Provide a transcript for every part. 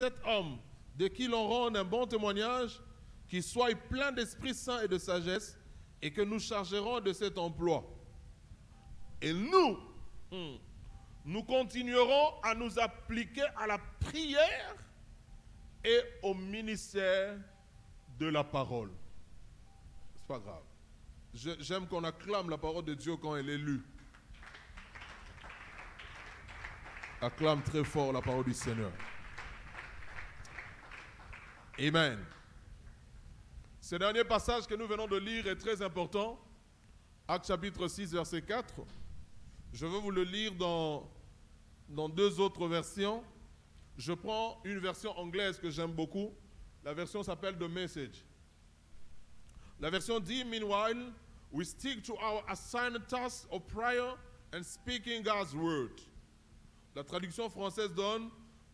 cet homme de qui l'on rende un bon témoignage, qu'il soit plein d'Esprit Saint et de sagesse, et que nous chargerons de cet emploi. Et nous continuerons à nous appliquer à la prière et au ministère de la parole. C'est pas grave. J'aime qu'on acclame la parole de Dieu quand elle est lue. Acclame très fort la parole du Seigneur. Amen. Ce dernier passage que nous venons de lire est très important. Actes chapitre 6, verset 4. Je veux vous le lire dans deux autres versions. Je prends une version anglaise que j'aime beaucoup. La version s'appelle The Message. La version dit, Meanwhile, we stick to our assigned task of prayer and speaking God's word. La traduction française donne,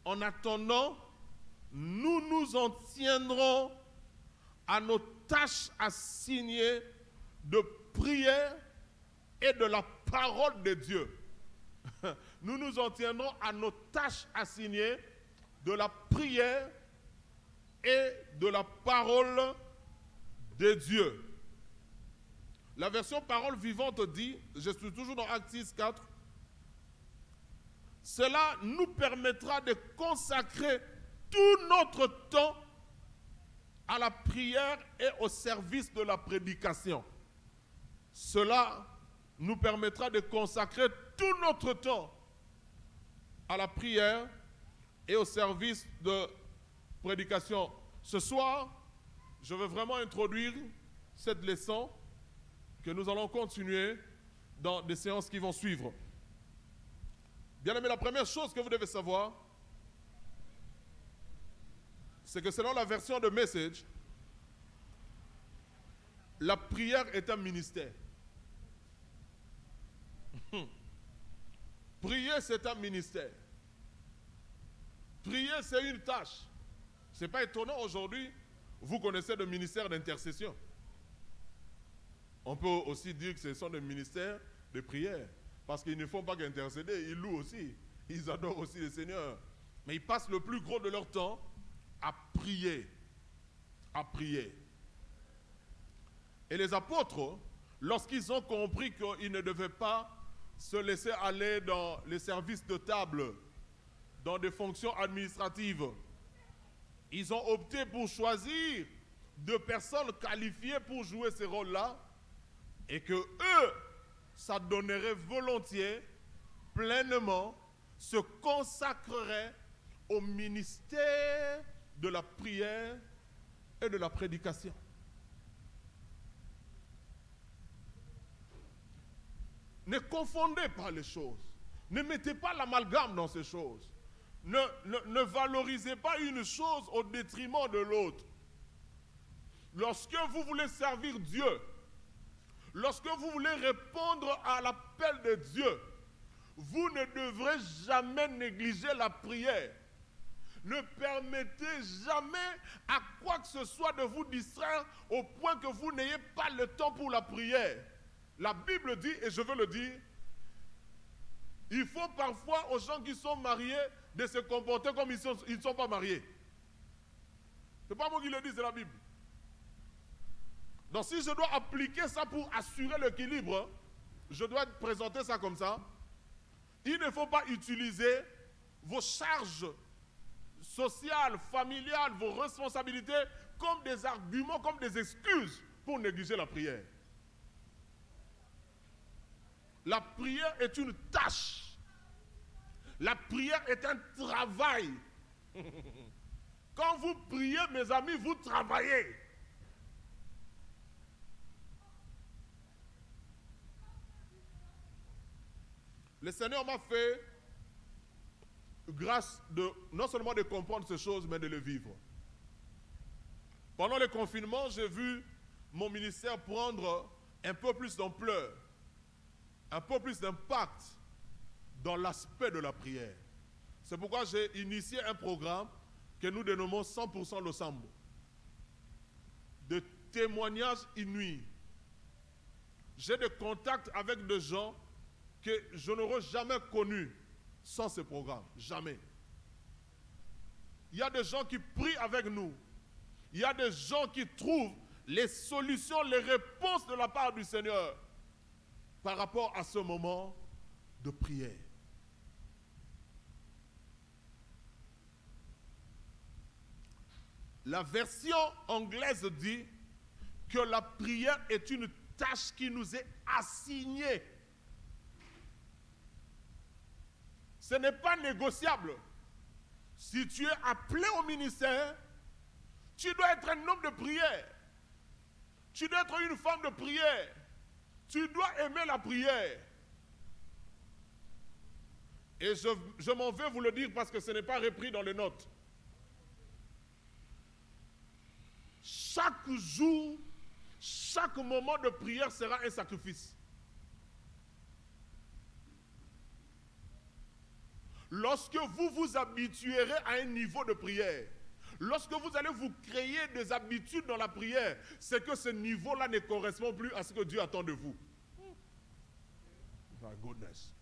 en attendant, nous nous en tiendrons à nos tâches assignées de prière et de la parole de Dieu. Nous nous en tiendrons à nos tâches assignées de la prière et de la parole de Dieu. La version parole vivante dit, je suis toujours dans Actes 6, 4, cela nous permettra de consacrer tout notre temps à la prière et au service de la prédication. Cela nous permettra de consacrer tout notre temps à la prière et au service de prédication. Ce soir, je veux vraiment introduire cette leçon que nous allons continuer dans des séances qui vont suivre. Bien aimé, la première chose que vous devez savoir, c'est que selon la version de Message, la prière est un ministère. Prier, c'est un ministère. Prier, c'est une tâche. Ce n'est pas étonnant aujourd'hui, vous connaissez le ministère d'intercession. On peut aussi dire que ce sont des ministères de prière. Parce qu'ils ne font pas qu'intercéder, ils louent aussi. Ils adorent aussi le Seigneur. Mais ils passent le plus gros de leur temps à prier. À prier. Et les apôtres, lorsqu'ils ont compris qu'ils ne devaient pas se laisser aller dans les services de table, dans des fonctions administratives, ils ont opté pour choisir de personnes qualifiées pour jouer ces rôles-là et que eux s'adonneraient volontiers, pleinement, se consacreraient au ministère de la prière et de la prédication. Ne confondez pas les choses. Ne mettez pas l'amalgame dans ces choses. Ne valorisez pas une chose au détriment de l'autre. Lorsque vous voulez servir Dieu, lorsque vous voulez répondre à l'appel de Dieu, vous ne devrez jamais négliger la prière. Ne permettez jamais à quoi que ce soit de vous distraire au point que vous n'ayez pas le temps pour la prière. La Bible dit, et je veux le dire, il faut parfois aux gens qui sont mariés de se comporter comme ils ne sont pas mariés. Ce n'est pas moi qui le dis, c'est la Bible. Donc si je dois appliquer ça pour assurer l'équilibre, je dois présenter ça comme ça. Il ne faut pas utiliser vos charges sociales, familiales, vos responsabilités comme des arguments, comme des excuses pour négliger la prière. La prière est une tâche. La prière est un travail. Quand vous priez, mes amis, vous travaillez. Le Seigneur m'a fait grâce de non seulement de comprendre ces choses, mais de les vivre. Pendant le confinement, j'ai vu mon ministère prendre un peu plus d'ampleur, un peu plus d'impact dans l'aspect de la prière. C'est pourquoi j'ai initié un programme que nous dénommons 100% Losambo, de témoignages inouïs. J'ai des contacts avec des gens que je n'aurais jamais connus sans ce programme. Jamais. il y a des gens qui prient avec nous. Il y a des gens qui trouvent les solutions, les réponses de la part du Seigneur par rapport à ce moment de prière. La version anglaise dit que la prière est une tâche qui nous est assignée. Ce n'est pas négociable. Si tu es appelé au ministère, tu dois être un homme de prière. Tu dois être une femme de prière. Tu dois aimer la prière. Et je m'en vais vous le dire parce que ce n'est pas repris dans les notes. Chaque jour, chaque moment de prière sera un sacrifice. Lorsque vous vous habituerez à un niveau de prière, lorsque vous allez vous créer des habitudes dans la prière, c'est que ce niveau-là ne correspond plus à ce que Dieu attend de vous. My goodness.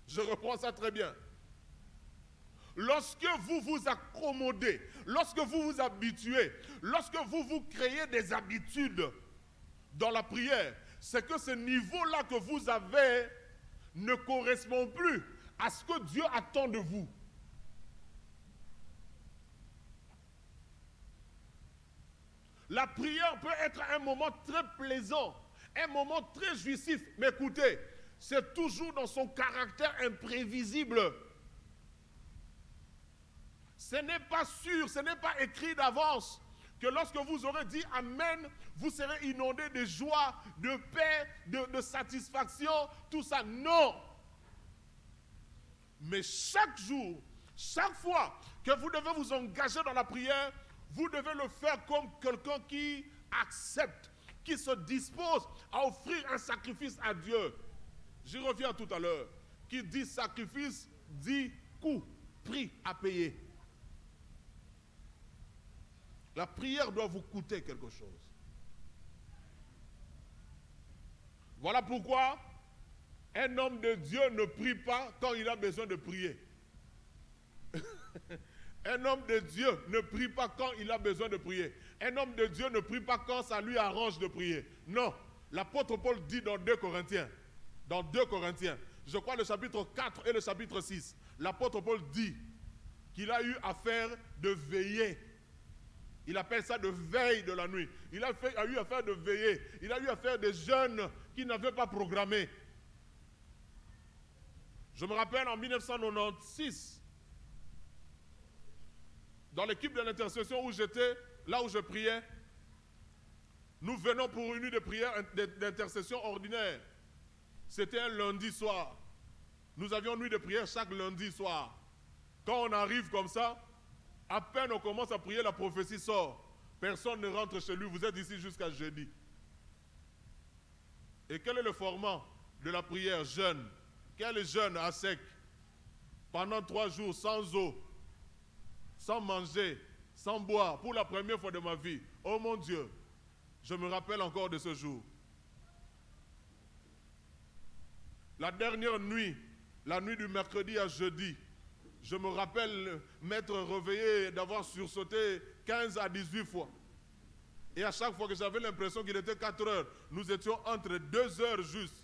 Je reprends ça très bien. Lorsque vous vous accommodez, lorsque vous vous habituez, lorsque vous vous créez des habitudes dans la prière, c'est que ce niveau-là que vous avez ne correspond plus à ce que Dieu attend de vous. La prière peut être un moment très plaisant, un moment très jouissif, mais écoutez, c'est toujours dans son caractère imprévisible. Ce n'est pas sûr, ce n'est pas écrit d'avance que lorsque vous aurez dit Amen, vous serez inondé de joie, de paix, de satisfaction, tout ça. Non. Mais chaque jour, chaque fois que vous devez vous engager dans la prière, vous devez le faire comme quelqu'un qui accepte, qui se dispose à offrir un sacrifice à Dieu. J'y reviens tout à l'heure. Qui dit sacrifice, dit coût, prix à payer. La prière doit vous coûter quelque chose. Voilà pourquoi un homme de Dieu ne prie pas quand il a besoin de prier. Un homme de Dieu ne prie pas quand il a besoin de prier. Un homme de Dieu ne prie pas quand ça lui arrange de prier. Non, l'apôtre Paul dit dans 2 Corinthiens, je crois le chapitre 4 et le chapitre 6, l'apôtre Paul dit qu'il a eu affaire de veiller. Il appelle ça de veille de la nuit. Il a eu affaire de veiller. Il a eu affaire de jeunes qui n'avaient pas programmé. Je me rappelle en 1996, dans l'équipe de l'intercession où j'étais, là où je priais, nous venons pour une nuit de prière d'intercession ordinaire. C'était un lundi soir. Nous avions une nuit de prière chaque lundi soir. Quand on arrive comme ça, à peine on commence à prier, la prophétie sort. Personne ne rentre chez lui, vous êtes ici jusqu'à jeudi. Et quel est le format de la prière jeûne? Quel jeûne à sec? Pendant 3 jours, sans eau, sans manger, sans boire, pour la première fois de ma vie. Oh mon Dieu, je me rappelle encore de ce jour. La dernière nuit, la nuit du mercredi à jeudi, je me rappelle m'être réveillé, d'avoir sursauté 15 à 18 fois. Et à chaque fois que j'avais l'impression qu'il était 4 heures, nous étions entre 2 heures juste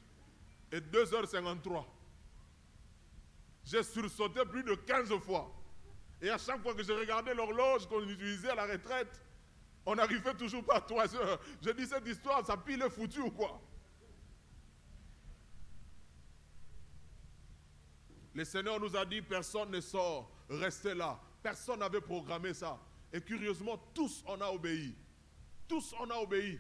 et 2h53. J'ai sursauté plus de 15 fois. Et à chaque fois que je regardais l'horloge qu'on utilisait à la retraite, on n'arrivait toujours pas à 3 heures. Je dis, cette histoire, ça pile est foutu ou quoi? Le Seigneur nous a dit, personne ne sort, restez là. Personne n'avait programmé ça. Et curieusement, tous on a obéi. Tous on a obéi.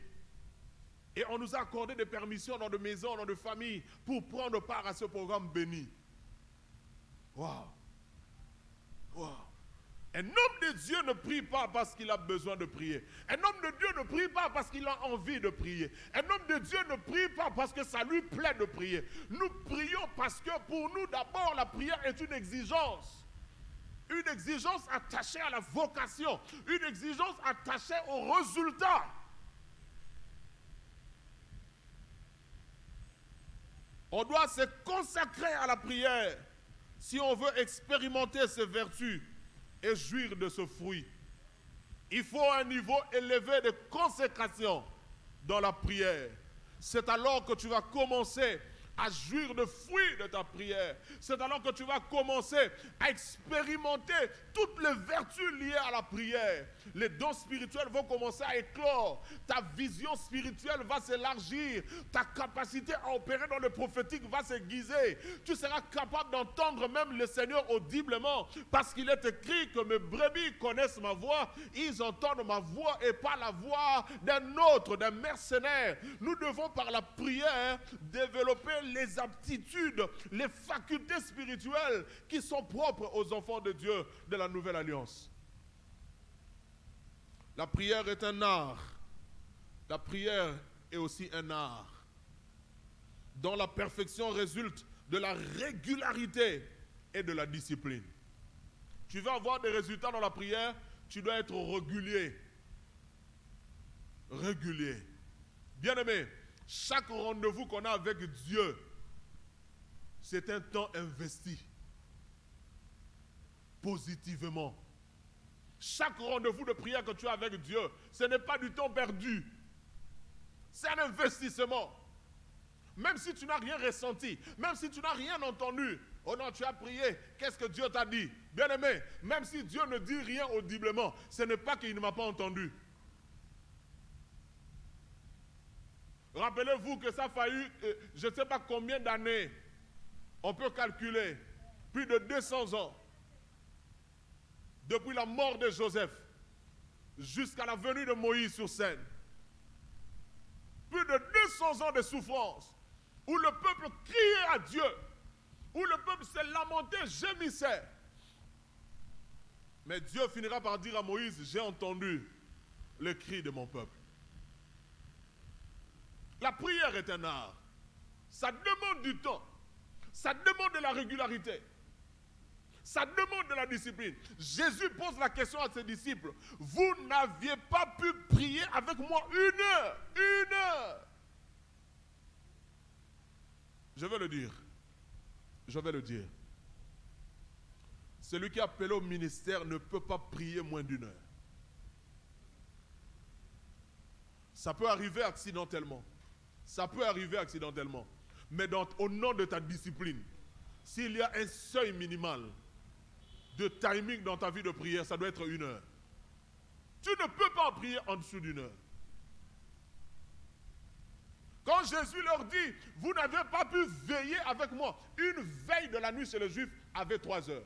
Et on nous a accordé des permissions dans des maisons, dans des familles, pour prendre part à ce programme béni. Waouh! Waouh! Un homme de Dieu ne prie pas parce qu'il a besoin de prier. Un homme de Dieu ne prie pas parce qu'il a envie de prier. Un homme de Dieu ne prie pas parce que ça lui plaît de prier. Nous prions parce que pour nous, d'abord, la prière est une exigence. Une exigence attachée à la vocation. Une exigence attachée au résultat. On doit se consacrer à la prière si on veut expérimenter ses vertus et jouir de ce fruit. Il faut un niveau élevé de consécration dans la prière. C'est alors que tu vas commencer à jouir de fruits de ta prière. C'est alors que tu vas commencer à expérimenter toutes les vertus liées à la prière. Les dons spirituels vont commencer à éclore. Ta vision spirituelle va s'élargir. Ta capacité à opérer dans le prophétique va s'aiguiser. Tu seras capable d'entendre même le Seigneur audiblement, parce qu'il est écrit que mes brebis connaissent ma voix. Ils entendent ma voix et pas la voix d'un autre, d'un mercenaire. Nous devons par la prière développer les aptitudes, les facultés spirituelles qui sont propres aux enfants de Dieu de la Nouvelle Alliance. La prière est un art. La prière est aussi un art dont la perfection résulte de la régularité et de la discipline. Tu veux avoir des résultats dans la prière, tu dois être régulier. Régulier. Bien-aimé, chaque rendez-vous qu'on a avec Dieu, c'est un temps investi positivement. Chaque rendez-vous de prière que tu as avec Dieu, ce n'est pas du temps perdu. C'est un investissement. Même si tu n'as rien ressenti, même si tu n'as rien entendu, oh non, tu as prié, qu'est-ce que Dieu t'a dit? Bien-aimé, même si Dieu ne dit rien audiblement, ce n'est pas qu'il ne m'a pas entendu. Rappelez-vous que ça a fallu, je ne sais pas combien d'années, on peut calculer, plus de 200 ans, depuis la mort de Joseph jusqu'à la venue de Moïse sur scène. Plus de 200 ans de souffrance, où le peuple criait à Dieu, où le peuple s'est lamenté, gémissait. Mais Dieu finira par dire à Moïse, j'ai entendu le cri de mon peuple. La prière est un art. Ça demande du temps. Ça demande de la régularité. Ça demande de la discipline. Jésus pose la question à ses disciples. Vous n'aviez pas pu prier avec moi 1 heure. 1 heure. Je vais le dire. Je vais le dire. Celui qui est appelé au ministère ne peut pas prier moins d'1 heure. Ça peut arriver accidentellement. Ça peut arriver accidentellement. Mais au nom de ta discipline, s'il y a un seuil minimal de timing dans ta vie de prière, ça doit être 1 heure. Tu ne peux pas prier en dessous d'1 heure. Quand Jésus leur dit, vous n'avez pas pu veiller avec moi, une veille de la nuit chez les Juifs avait 3 heures.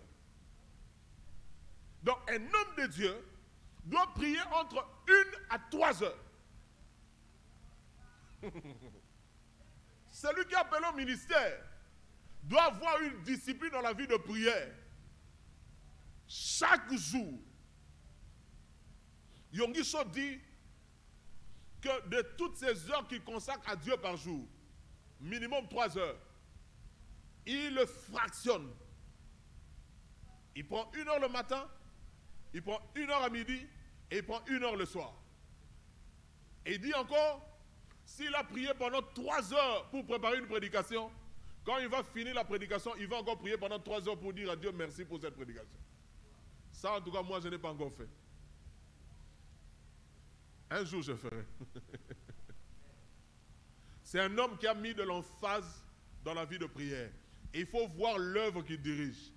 Donc un homme de Dieu doit prier entre 1 à 3 heures. Celui qui appelle au ministère doit avoir une discipline dans la vie de prière. Chaque jour, Yonggi dit que de toutes ces heures qu'il consacre à Dieu par jour, minimum 3 heures, il le fractionne. Il prend 1 heure le matin, il prend 1 heure à midi et il prend 1 heure le soir. Et il dit encore, s'il a prié pendant 3 heures pour préparer une prédication, quand il va finir la prédication, il va encore prier pendant 3 heures pour dire à Dieu merci pour cette prédication. Ça, en tout cas, moi, je n'ai pas encore fait. Un jour, je ferai. C'est un homme qui a mis de l'emphase dans la vie de prière. Et il faut voir l'œuvre qu'il dirige.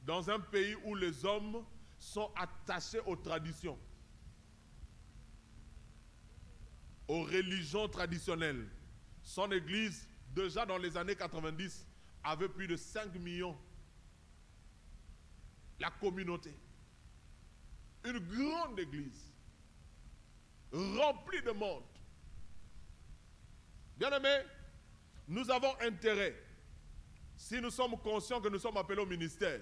Dans un pays où les hommes sont attachés aux traditions, aux religions traditionnelles. Son église, déjà dans les années 90, avait plus de 5 millions. La communauté. Une grande église. Remplie de monde. Bien-aimés, nous avons intérêt, si nous sommes conscients que nous sommes appelés au ministère,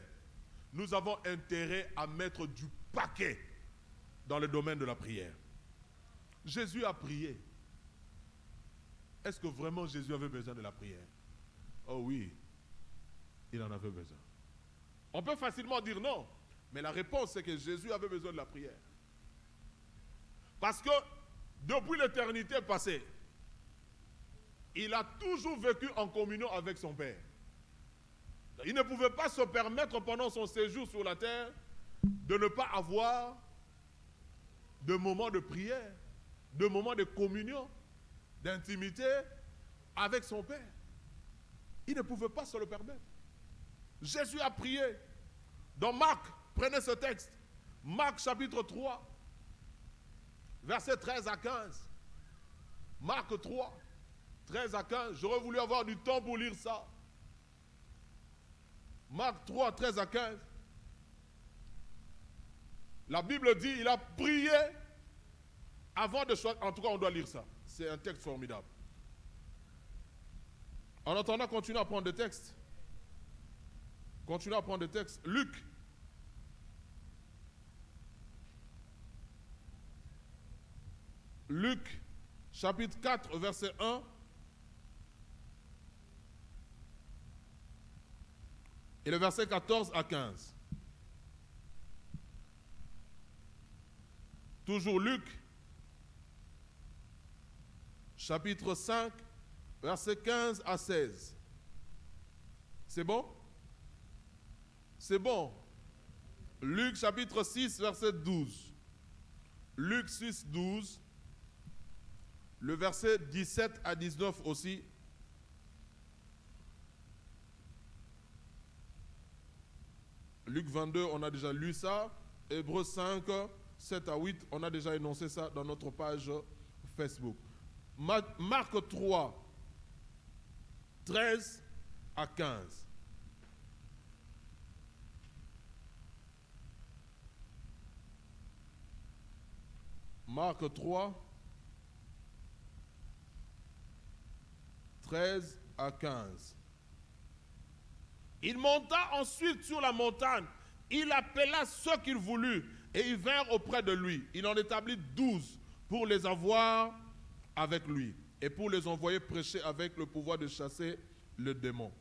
nous avons intérêt à mettre du paquet dans le domaine de la prière. Jésus a prié. Est-ce que vraiment Jésus avait besoin de la prière? Oh oui, il en avait besoin. On peut facilement dire non, mais la réponse c'est que Jésus avait besoin de la prière. Parce que depuis l'éternité passée, il a toujours vécu en communion avec son Père. Il ne pouvait pas se permettre pendant son séjour sur la terre de ne pas avoir de moments de prière, de moments de communion, d'intimité avec son Père. Il ne pouvait pas se le permettre. Jésus a prié. Dans Marc, prenez ce texte. Marc chapitre 3, versets 13 à 15. Marc 3, 13 à 15. J'aurais voulu avoir du temps pour lire ça. Marc 3, 13 à 15. La Bible dit, il a prié avant de choisir. En tout cas, on doit lire ça. C'est un texte formidable. En attendant, continuez à prendre des textes. Continuez à prendre des textes. Luc. Luc, chapitre 4, verset 1. Et le verset 14 à 15. Toujours Luc, chapitre 5, verset 15 à 16. C'est bon? C'est bon. Luc, chapitre 6, verset 12. Luc 6, 12. Le verset 17 à 19 aussi. Luc 22, on a déjà lu ça. Hébreux 5, 7 à 8, on a déjà énoncé ça dans notre page Facebook. Marc 3, 13 à 15. Marc 3, 13 à 15. Il monta ensuite sur la montagne. Il appela ceux qu'il voulut et ils vinrent auprès de lui. Il en établit 12 pour les avoir avec lui et pour les envoyer prêcher avec le pouvoir de chasser le démon.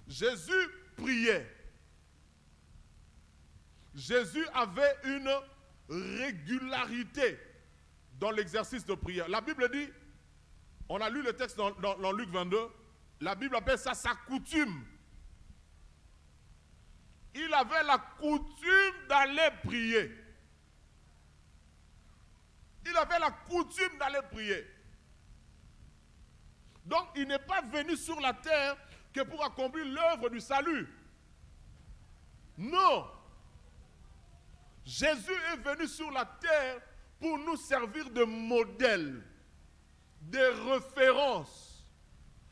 Jésus priait. Jésus avait une régularité dans l'exercice de prière. La Bible dit, on a lu le texte dans Luc 22, la Bible appelle ça sa coutume. Il avait la coutume d'aller prier. Il avait la coutume d'aller prier. Donc il n'est pas venu sur la terre que pour accomplir l'œuvre du salut. Non. Jésus est venu sur la terre pour nous servir de modèle, de référence.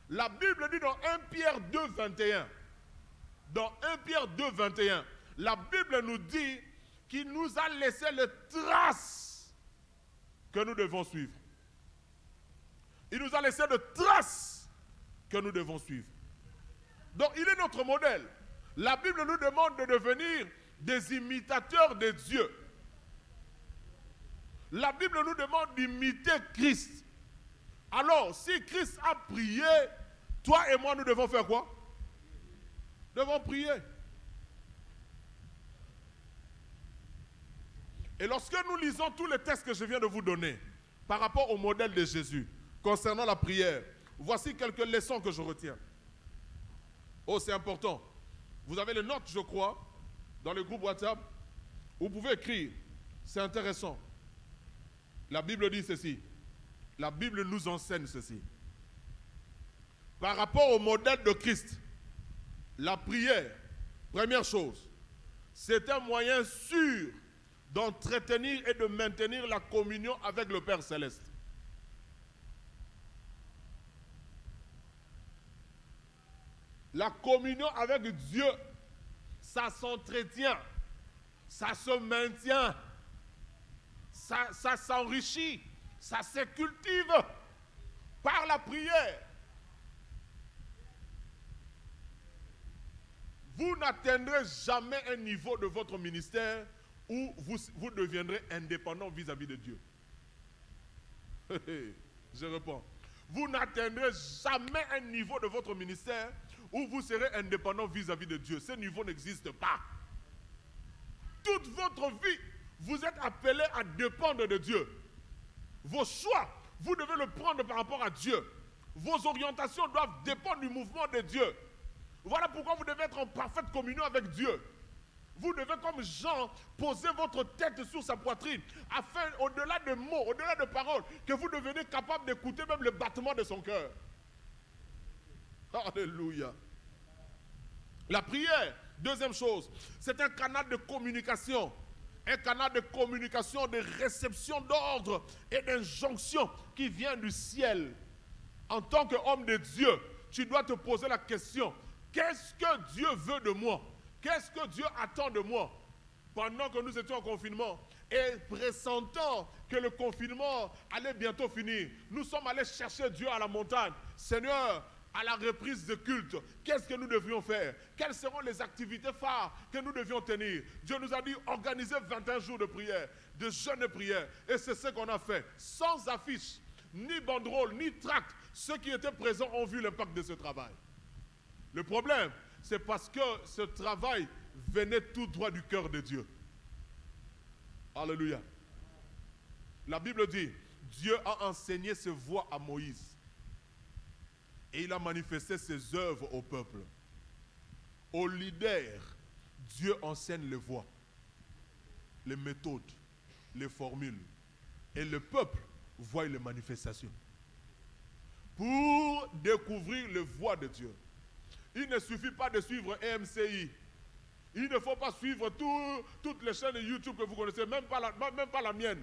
La Bible dit dans 1 Pierre 2, 21, dans 1 Pierre 2, 21, la Bible nous dit qu'il nous a laissé les traces que nous devons suivre. Il nous a laissé des traces que nous devons suivre. Donc il est notre modèle. La Bible nous demande de devenir des imitateurs de Dieu. La Bible nous demande d'imiter Christ. Alors, si Christ a prié, toi et moi, nous devons faire quoi? Nous devons prier. Et lorsque nous lisons tous les textes que je viens de vous donner, par rapport au modèle de Jésus, concernant la prière, voici quelques leçons que je retiens. Oh, c'est important. Vous avez les notes, je crois, dans le groupe WhatsApp. Vous pouvez écrire. C'est intéressant. La Bible dit ceci. La Bible nous enseigne ceci. Par rapport au modèle de Christ, la prière, première chose, c'est un moyen sûr d'entretenir et de maintenir la communion avec le Père Céleste. La communion avec Dieu, ça s'entretient, ça se maintient, ça s'enrichit, ça se cultive par la prière. Vous n'atteindrez jamais un niveau de votre ministère où vous deviendrez indépendant vis-à-vis de Dieu. Je réponds. Vous n'atteindrez jamais un niveau de votre ministère où vous serez indépendant vis-à-vis de Dieu. Ce niveau n'existe pas. Toute votre vie, vous êtes appelé à dépendre de Dieu. Vos choix, vous devez le prendre par rapport à Dieu. Vos orientations doivent dépendre du mouvement de Dieu. Voilà pourquoi vous devez être en parfaite communion avec Dieu. Vous devez, comme Jean, poser votre tête sur sa poitrine, afin, au-delà de mots, au-delà de paroles, que vous deveniez capable d'écouter même le battement de son cœur. Alléluia. La prière, deuxième chose, c'est un canal de communication. Un canal de communication, de réception d'ordre et d'injonction qui vient du ciel. En tant qu'homme de Dieu, tu dois te poser la question, qu'est-ce que Dieu veut de moi? Qu'est-ce que Dieu attend de moi? Pendant que nous étions en confinement et pressentant que le confinement allait bientôt finir, nous sommes allés chercher Dieu à la montagne. Seigneur, à la reprise de culte, qu'est-ce que nous devions faire? Quelles seront les activités phares que nous devions tenir? Dieu nous a dit, organisez 21 jours de prière, de jeûne de prière. Et c'est ce qu'on a fait, sans affiche, ni banderole, ni tract. Ceux qui étaient présents ont vu l'impact de ce travail. Le problème, c'est parce que ce travail venait tout droit du cœur de Dieu. Alléluia. La Bible dit, Dieu a enseigné ses voies à Moïse. Et il a manifesté ses œuvres au peuple. Aux leaders, Dieu enseigne les voies, les méthodes, les formules. Et le peuple voit les manifestations. Pour découvrir les voies de Dieu, il ne suffit pas de suivre EMCI. Il ne faut pas suivre toutes les chaînes de YouTube que vous connaissez, même pas la mienne.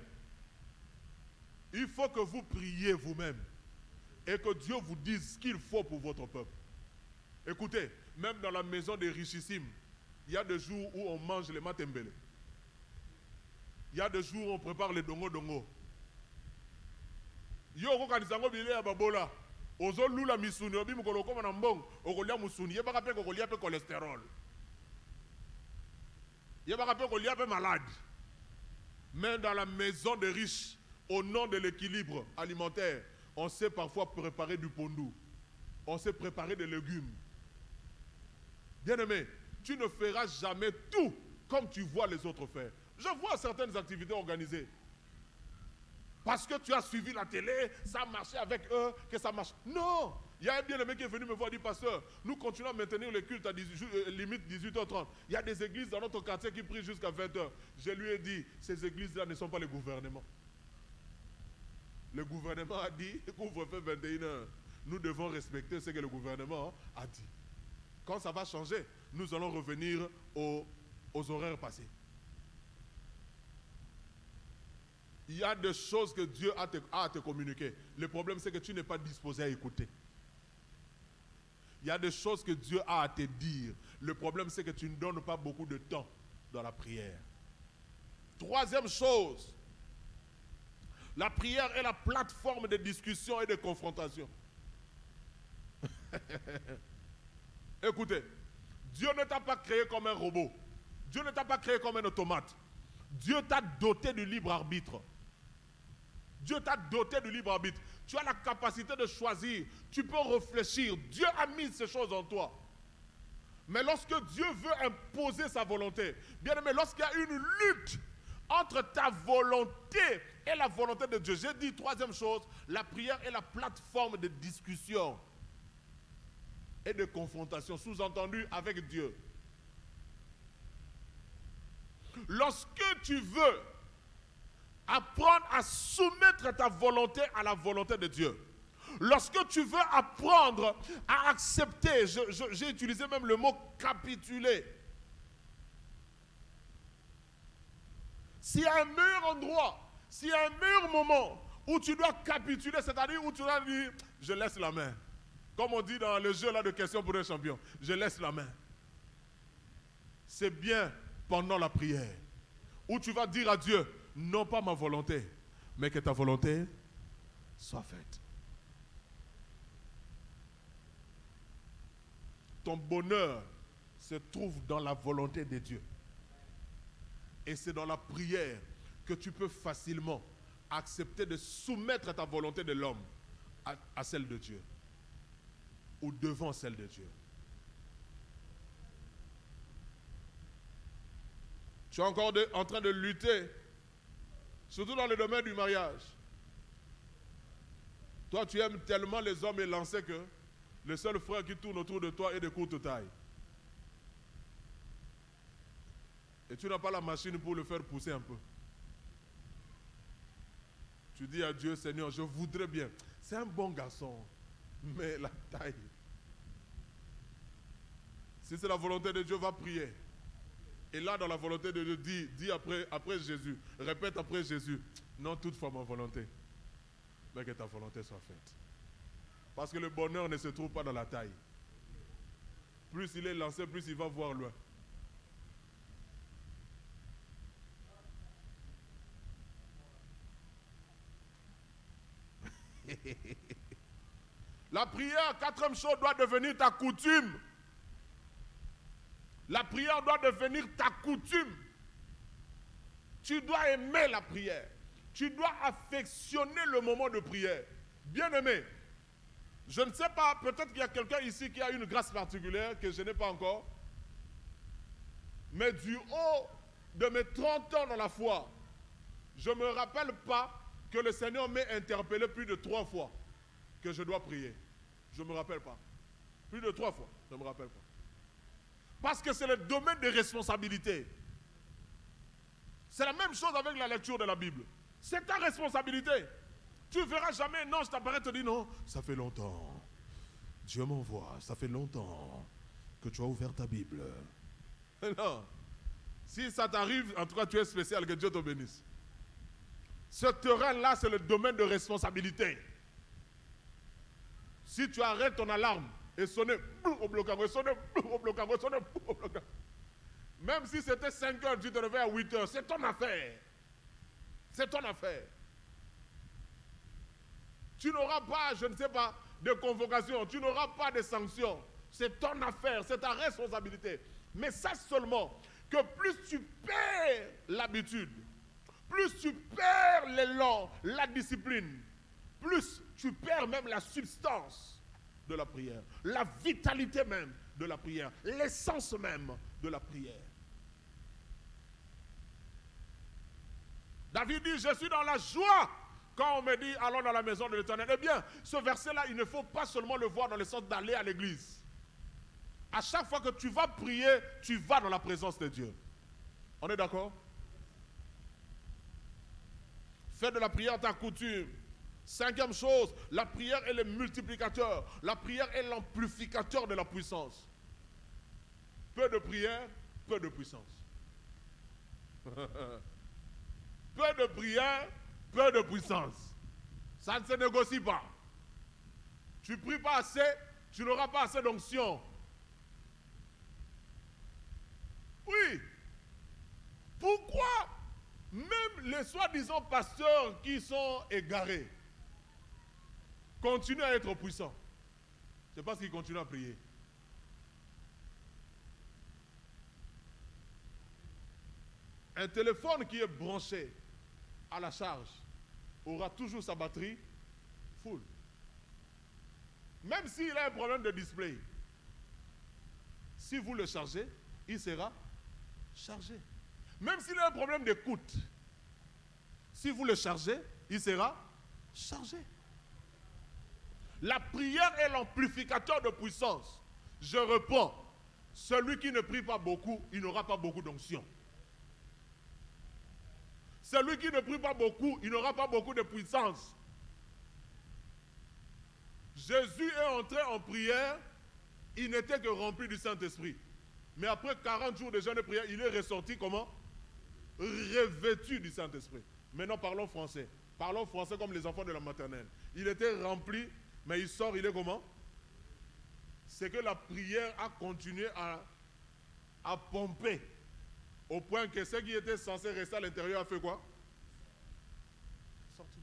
Il faut que vous priez vous-même et que Dieu vous dise ce qu'il faut pour votre peuple. Écoutez, même dans la maison des richissimes, il y a des jours où on mange les matembele. Il y a des jours où on prépare les dongo-dongo. Yo kokanizango bile ya babola. Ozo lula misuni obi mukolo koma na mbong okolia musuni ye baka pe kokolia pe cholestérol. Ye baka pe kokolia pe malade. Mais dans la maison des riches, au nom de l'équilibre alimentaire, on sait parfois préparer du pondou. On sait préparer des légumes. Bien-aimé, tu ne feras jamais tout comme tu vois les autres faire. Je vois certaines activités organisées. Parce que tu as suivi la télé, ça a marché avec eux, que ça marche. Non! Il y a un bien-aimé qui est venu me voir et dit, pasteur, nous continuons à maintenir le culte à limite 18h30. Il y a des églises dans notre quartier qui prient jusqu'à 20h. Je lui ai dit, ces églises-là ne sont pas les gouvernements. Le gouvernement a dit, couvre-feu 21h. Nous devons respecter ce que le gouvernement a dit. Quand ça va changer, nous allons revenir aux horaires passés. Il y a des choses que Dieu a à te communiquer. Le problème, c'est que tu n'es pas disposé à écouter. Il y a des choses que Dieu a à te dire. Le problème, c'est que tu ne donnes pas beaucoup de temps dans la prière. Troisième chose, la prière est la plateforme de discussion et de confrontation. Écoutez, Dieu ne t'a pas créé comme un robot. Dieu ne t'a pas créé comme un automate. Dieu t'a doté du libre arbitre. Dieu t'a doté du libre arbitre. Tu as la capacité de choisir. Tu peux réfléchir. Dieu a mis ces choses en toi. Mais lorsque Dieu veut imposer sa volonté, bien aimé, lorsqu'il y a une lutte entre ta volonté et la volonté de Dieu, j'ai dit troisième chose, la prière est la plateforme de discussion et de confrontation, sous-entendu avec Dieu. Lorsque tu veux apprendre à soumettre ta volonté à la volonté de Dieu, lorsque tu veux apprendre à accepter, j'ai utilisé même le mot capituler. S'il y a un meilleur endroit, s'il y a un meilleur moment où tu dois capituler, c'est-à-dire où tu dois dire, je laisse la main. Comme on dit dans le jeu là de questions pour un champion, je laisse la main. C'est bien pendant la prière, où tu vas dire à Dieu, non pas ma volonté, mais que ta volonté soit faite. Ton bonheur se trouve dans la volonté de Dieu. Et c'est dans la prière que tu peux facilement accepter de soumettre ta volonté de l'homme à celle de Dieu. Ou devant celle de Dieu. Tu es encore en train de lutter, surtout dans le domaine du mariage. Toi, tu aimes tellement les hommes élancés que le seul frère qui tourne autour de toi est de courte taille. Et tu n'as pas la machine pour le faire pousser un peu. Tu dis à Dieu, Seigneur, je voudrais bien. C'est un bon garçon, mais la taille. Si c'est la volonté de Dieu, va prier. Et là, dans la volonté de Dieu, dis après Jésus, répète après Jésus, non toutefois ma volonté, mais que ta volonté soit faite. Parce que le bonheur ne se trouve pas dans la taille. Plus il est lancé, plus il va voir loin. La prière, quatrième chose, doit devenir ta coutume. La prière doit devenir ta coutume. Tu dois aimer la prière. Tu dois affectionner le moment de prière. Bien-aimé, je ne sais pas, peut-être qu'il y a quelqu'un ici qui a une grâce particulière que je n'ai pas encore. Mais du haut de mes 30 ans dans la foi, je ne me rappelle pas que le Seigneur m'ait interpellé plus de 3 fois que je dois prier. Je ne me rappelle pas. Plus de 3 fois, je ne me rappelle pas. Parce que c'est le domaine des responsabilités. C'est la même chose avec la lecture de la Bible. C'est ta responsabilité. Tu ne verras jamais, non, je t'apparais te dire non, ça fait longtemps. Dieu m'envoie, ça fait longtemps que tu as ouvert ta Bible. Non. Si ça t'arrive, en tout cas tu es spécial, que Dieu te bénisse. Ce terrain-là, c'est le domaine de responsabilité. Si tu arrêtes ton alarme et sonner au blocage, sonner au blocage, sonner au blocage. Même si c'était 5 heures, tu te réveilles à 8 heures, c'est ton affaire. C'est ton affaire. Tu n'auras pas, je ne sais pas, de convocation, tu n'auras pas de sanctions. C'est ton affaire, c'est ta responsabilité. Mais sache seulement que plus tu perds l'habitude, plus tu perds l'élan, la discipline, plus tu perds même la substance de la prière, la vitalité même de la prière, l'essence même de la prière. David dit, je suis dans la joie quand on me dit, allons dans la maison de l'Éternel. Eh bien, ce verset-là, il ne faut pas seulement le voir dans le sens d'aller à l'église. À chaque fois que tu vas prier, tu vas dans la présence de Dieu. On est d'accord? Fais de la prière ta coutume. 5e chose, la prière est le multiplicateur. La prière est l'amplificateur de la puissance. Peu de prière, peu de puissance. Peu de prière, peu de puissance. Ça ne se négocie pas. Tu pries pas assez, tu n'auras pas assez d'onction. Oui. Pourquoi même les soi-disant pasteurs qui sont égarés continuent à être puissants? C'est parce qu'ils continuent à prier. Un téléphone qui est branché à la charge aura toujours sa batterie full. Même s'il a un problème de display, si vous le chargez, il sera chargé. Même s'il a un problème d'écoute, si vous le chargez, il sera chargé. La prière est l'amplificateur de puissance. Je reprends. Celui qui ne prie pas beaucoup, il n'aura pas beaucoup d'onction. Celui qui ne prie pas beaucoup, il n'aura pas beaucoup de puissance. Jésus est entré en prière, il n'était que rempli du Saint-Esprit. Mais après 40 jours de jeûne et prière, il est ressorti comment? Revêtu du Saint-Esprit. Maintenant parlons français. Parlons français comme les enfants de la maternelle. Il était rempli, mais il sort, il est comment? C'est que la prière a continué à pomper. Au point que ce qui était censé rester à l'intérieur a fait quoi? Sorti.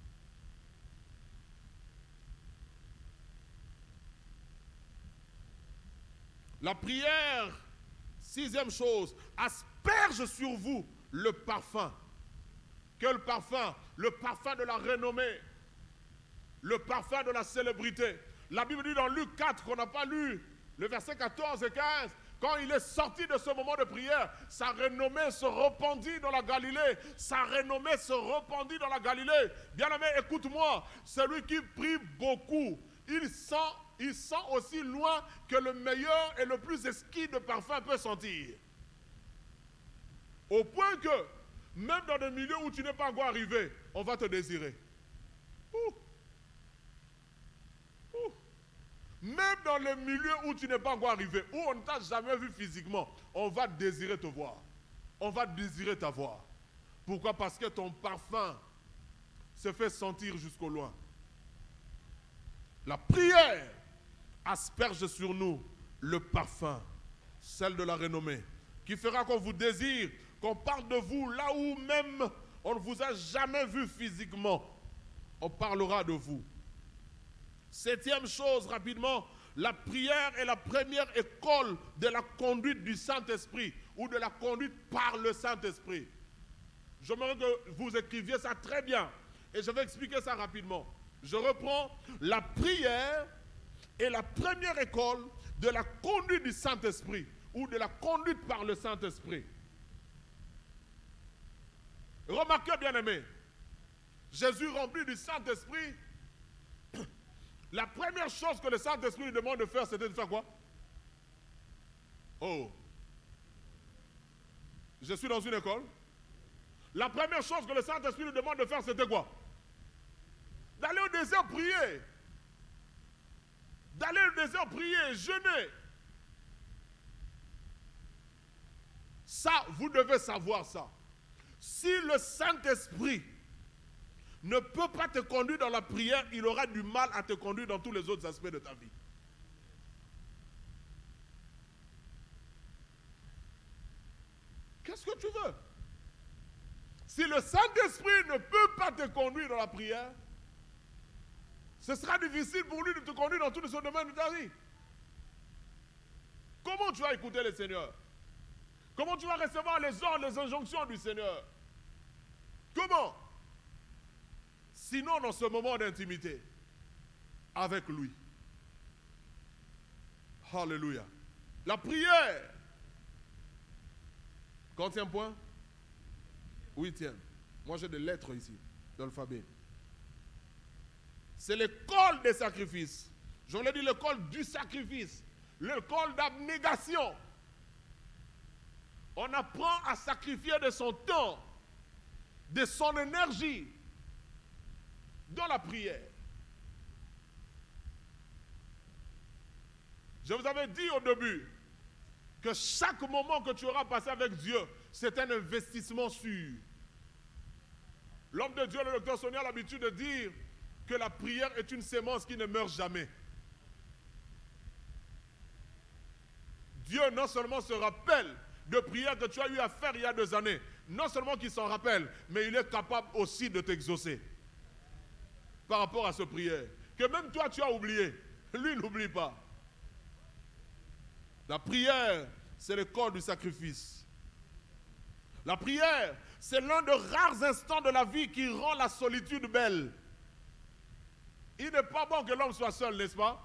La prière, 6e chose, asperge sur vous le parfum. Quel parfum? Le parfum de la renommée. Le parfum de la célébrité. La Bible dit dans Luc 4 qu'on n'a pas lu le verset 14 et 15, quand il est sorti de ce moment de prière, sa renommée se répandit dans la Galilée. Sa renommée se répandit dans la Galilée. Bien-aimé, écoute-moi, celui qui prie beaucoup, il sent aussi loin que le meilleur et le plus exquis de parfum peut sentir. Au point que, même dans des milieux où tu n'es pas encore arrivé, on va te désirer. Même dans le milieu où tu n'es pas encore arrivé, où on ne t'a jamais vu physiquement, on va désirer te voir. On va désirer t'avoir. Pourquoi? Parce que ton parfum se fait sentir jusqu'au loin. La prière asperge sur nous le parfum, celle de la renommée, qui fera qu'on vous désire, qu'on parle de vous là où même on ne vous a jamais vu physiquement. On parlera de vous. Septième chose, rapidement, la prière est la première école de la conduite du Saint-Esprit ou de la conduite par le Saint-Esprit. J'aimerais que vous écriviez ça très bien et je vais expliquer ça rapidement. Je reprends. La prière est la première école de la conduite du Saint-Esprit ou de la conduite par le Saint-Esprit. Remarquez, bien-aimés, Jésus rempli du Saint-Esprit, la première chose que le Saint-Esprit lui demande de faire, c'était de faire quoi? Oh. Je suis dans une école. La première chose que le Saint-Esprit lui demande de faire, c'était quoi? D'aller au désert prier. D'aller au désert prier, jeûner. Ça, vous devez savoir ça. Si le Saint-Esprit ne peut pas te conduire dans la prière, il aura du mal à te conduire dans tous les autres aspects de ta vie. Qu'est-ce que tu veux? Si le Saint-Esprit ne peut pas te conduire dans la prière, ce sera difficile pour lui de te conduire dans tous les autres domaines de ta vie. Comment tu vas écouter le Seigneur? Comment tu vas recevoir les ordres, les injonctions du Seigneur? Comment? Sinon dans ce moment d'intimité avec lui. Alléluia. La prière. Quantième point? Huitième. Moi j'ai des lettres ici, dans l'alphabet. C'est l'école des sacrifices. Je voulais dire l'école du sacrifice. L'école d'abnégation. On apprend à sacrifier de son temps, de son énergie, dans la prière. Je vous avais dit au début que chaque moment que tu auras passé avec Dieu, c'est un investissement sûr. L'homme de Dieu, le docteur Sonia, a l'habitude de dire que la prière est une sémence qui ne meurt jamais. Dieu non seulement se rappelle de prières que tu as eu à faire il y a 2 années, non seulement qu'il s'en rappelle, mais il est capable aussi de t'exaucer par rapport à cette prière. Que même toi tu as oublié, lui n'oublie pas. La prière, c'est le corps du sacrifice. La prière, c'est l'un des rares instants de la vie qui rend la solitude belle. Il n'est pas bon que l'homme soit seul, n'est-ce pas?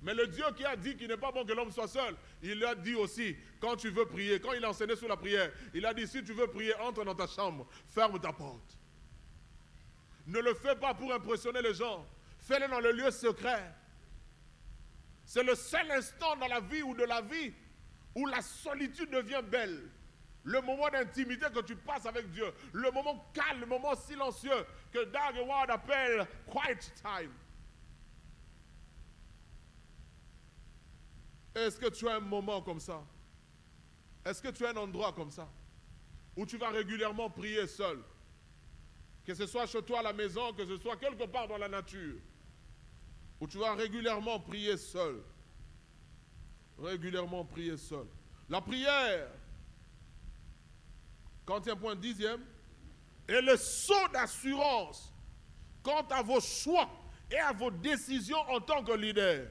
Mais le Dieu qui a dit qu'il n'est pas bon que l'homme soit seul, il a dit aussi, quand tu veux prier, quand il a enseigné sur la prière, il a dit, si tu veux prier, entre dans ta chambre, ferme ta porte. Ne le fais pas pour impressionner les gens, fais-le dans le lieu secret. C'est le seul instant dans la vie ou de la vie où la solitude devient belle. Le moment d'intimité que tu passes avec Dieu, le moment calme, le moment silencieux que Dag Heward appelle quiet time. Est-ce que tu as un moment comme ça? Est-ce que tu as un endroit comme ça où tu vas régulièrement prier seul? Que ce soit chez toi à la maison, que ce soit quelque part dans la nature, où tu vas régulièrement prier seul. Régulièrement prier seul. La prière, quantième point, 10e, est le sceau d'assurance quant à vos choix et à vos décisions en tant que leader.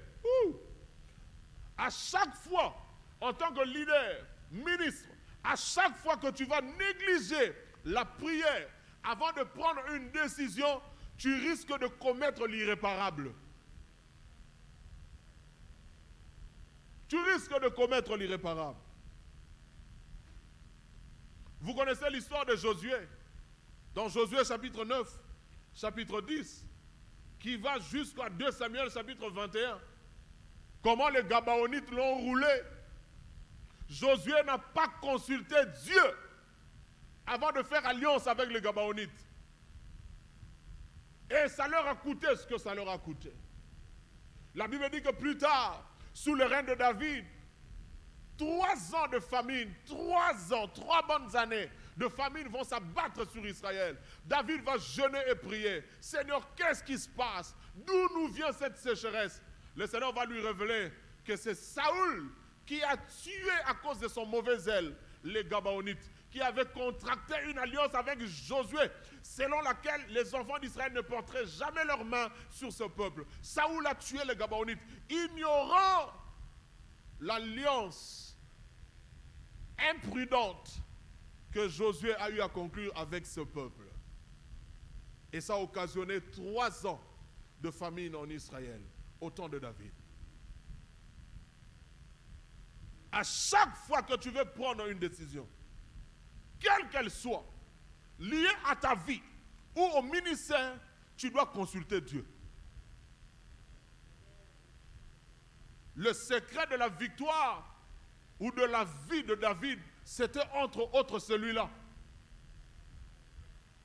À chaque fois, en tant que leader, ministre, à chaque fois que tu vas négliger la prière avant de prendre une décision, tu risques de commettre l'irréparable. tu risques de commettre l'irréparable. Vous connaissez l'histoire de Josué, dans Josué chapitre 9, chapitre 10, qui va jusqu'à 2 Samuel chapitre 21. Comment les Gabaonites l'ont roulé. Josué n'a pas consulté Dieu avant de faire alliance avec les Gabaonites. Et ça leur a coûté ce que ça leur a coûté. La Bible dit que plus tard, sous le règne de David, 3 ans de famine, 3 ans, 3 bonnes années de famine vont s'abattre sur Israël. David va jeûner et prier. Seigneur, qu'est-ce qui se passe? D'où nous vient cette sécheresse? Le Seigneur va lui révéler que c'est Saoul qui a tué à cause de son mauvais zèle les Gabaonites, qui avait contracté une alliance avec Josué, selon laquelle les enfants d'Israël ne porteraient jamais leurs mains sur ce peuple. Saoul a tué les Gabaonites, ignorant l'alliance imprudente que Josué a eu à conclure avec ce peuple. Et ça a occasionné 3 ans de famine en Israël, au temps de David. À chaque fois que tu veux prendre une décision, quelle qu'elle soit, liée à ta vie ou au ministère, tu dois consulter Dieu. Le secret de la victoire ou de la vie de David, c'était entre autres celui-là.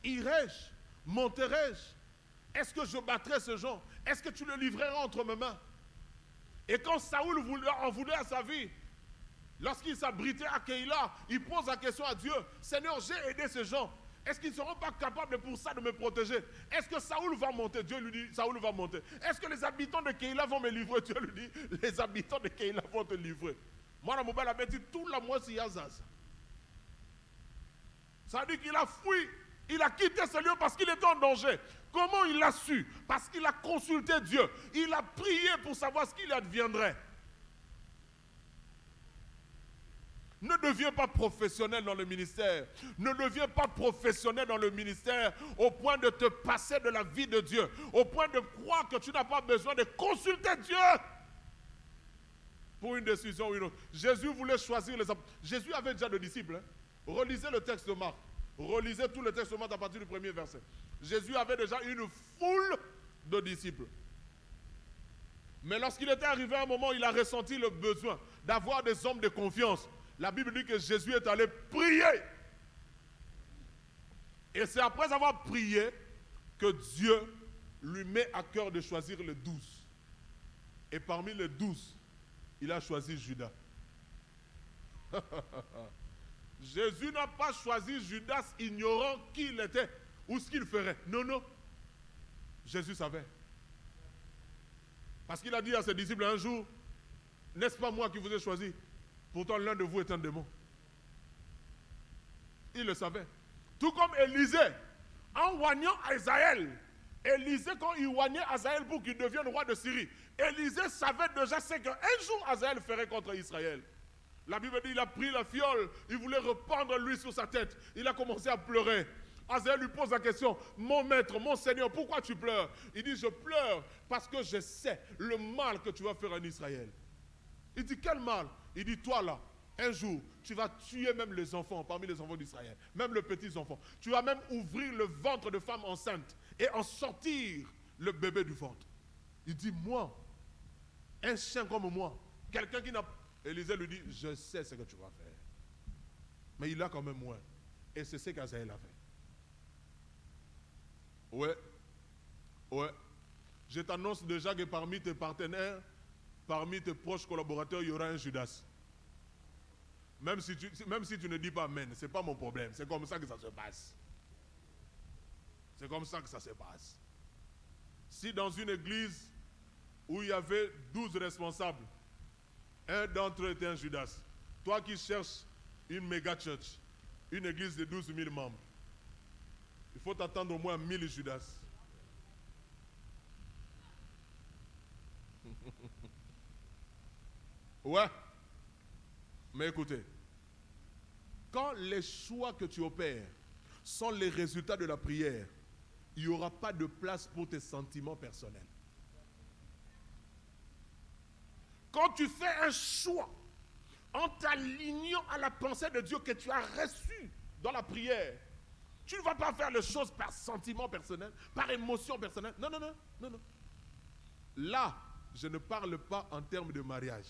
Irai-je? Monterai-je? Est-ce que je battrai ce genre? Est-ce que tu le livreras entre mes mains? Et quand Saoul en voulait à sa vie, lorsqu'il s'abritait à Keïla, il pose la question à Dieu: Seigneur, j'ai aidé ces gens. Est-ce qu'ils ne seront pas capables pour ça de me protéger? Est-ce que Saoul va monter? Dieu lui dit: Saoul va monter. Est-ce que les habitants de Keïla vont me livrer? Dieu lui dit: les habitants de Keïla vont te livrer. Moi, la mobile avait dit tout la moitié Yazaz. Ça veut dire qu'il a fui, il a quitté ce lieu parce qu'il était en danger. Comment il l'a su? Parce qu'il a consulté Dieu. Il a prié pour savoir ce qu'il adviendrait. Ne deviens pas professionnel dans le ministère. Ne deviens pas professionnel dans le ministère au point de te passer de la vie de Dieu, au point de croire que tu n'as pas besoin de consulter Dieu pour une décision ou une autre. Jésus voulait choisir les apôtres. Jésus avait déjà des disciples. Hein? Relisez le texte de Marc. Relisez tout le texte de Marc à partir du premier verset. Jésus avait déjà une foule de disciples. Mais lorsqu'il était arrivé à un moment, il a ressenti le besoin d'avoir des hommes de confiance. La Bible dit que Jésus est allé prier. Et c'est après avoir prié que Dieu lui met à cœur de choisir les 12. Et parmi les 12, il a choisi Judas. Jésus n'a pas choisi Judas ignorant qui il était ou ce qu'il ferait. Non, non. Jésus savait. Parce qu'il a dit à ses disciples un jour: n'est-ce pas moi qui vous ai choisi? Pourtant l'un de vous est un démon. Il le savait. Tout comme Élisée, en oignant Hazaël. Élisée, quand il oignait Hazaël pour qu'il devienne roi de Syrie, Élisée savait déjà ce qu'un jour Hazaël ferait contre Israël. La Bible dit: il a pris la fiole, il voulait répandre l'huile sur sa tête. Il a commencé à pleurer. Hazaël lui pose la question: mon maître, mon Seigneur, pourquoi tu pleures? Il dit: je pleure parce que je sais le mal que tu vas faire en Israël. Il dit: quel mal? Il dit: toi là, un jour, tu vas tuer même les enfants parmi les enfants d'Israël, même les petits enfants. Tu vas même ouvrir le ventre de femmes enceintes et en sortir le bébé du ventre. Il dit: moi, un chien comme moi, quelqu'un qui n'a... Élisée lui dit: je sais ce que tu vas faire. Mais il a quand même moins. Et c'est ce qu'Hazaël a fait. Ouais. Ouais. Je t'annonce déjà que parmi tes partenaires, parmi tes proches collaborateurs, il y aura un Judas. Même si tu ne dis pas amen, ce n'est pas mon problème. C'est comme ça que ça se passe. C'est comme ça que ça se passe. Si dans une église où il y avait 12 responsables, un d'entre eux était un Judas, toi qui cherches une méga church, une église de 12 000 membres, il faut t'attendre au moins 1000 Judas. Ouais. Mais écoutez, quand les choix que tu opères sont les résultats de la prière, il n'y aura pas de place pour tes sentiments personnels. Quand tu fais un choix en t'alignant à la pensée de Dieu que tu as reçue dans la prière, tu ne vas pas faire les choses par sentiment personnel, par émotion personnelle. Non, non, non, non, non. Là, je ne parle pas en termes de mariage.